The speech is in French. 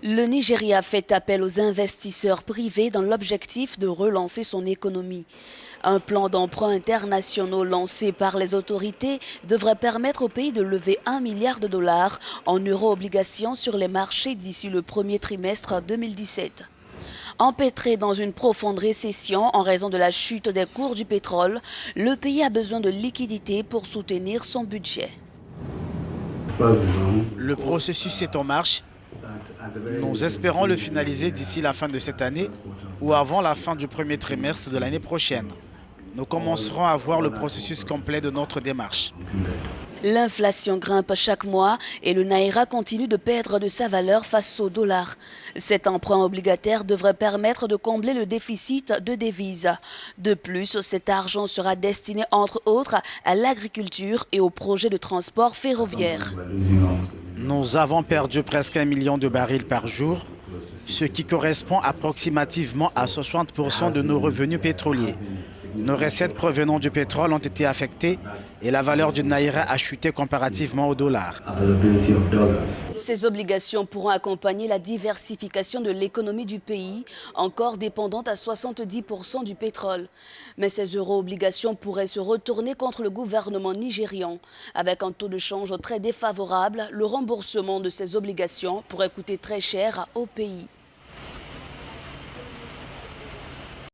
Le Nigeria fait appel aux investisseurs privés dans l'objectif de relancer son économie. Un plan d'emprunt internationaux lancé par les autorités devrait permettre au pays de lever 1 milliard de dollars en euro-obligations sur les marchés d'ici le premier trimestre 2017. Empêtré dans une profonde récession en raison de la chute des cours du pétrole, le pays a besoin de liquidités pour soutenir son budget. Le processus est en marche. Nous espérons le finaliser d'ici la fin de cette année ou avant la fin du premier trimestre de l'année prochaine. Nous commencerons à voir le processus complet de notre démarche. L'inflation grimpe chaque mois et le naira continue de perdre de sa valeur face au dollar. Cet emprunt obligataire devrait permettre de combler le déficit de devises. De plus, cet argent sera destiné entre autres à l'agriculture et aux projets de transport ferroviaire. Nous avons perdu presque 1 million de barils par jour, ce qui correspond approximativement à 60% de nos revenus pétroliers. Nos recettes provenant du pétrole ont été affectées et la valeur du naira a chuté comparativement au dollar. Ces obligations pourront accompagner la diversification de l'économie du pays, encore dépendante à 70% du pétrole. Mais ces euro-obligations pourraient se retourner contre le gouvernement nigérian. Avec un taux de change très défavorable, le remboursement de ces obligations pourrait coûter très cher au pays.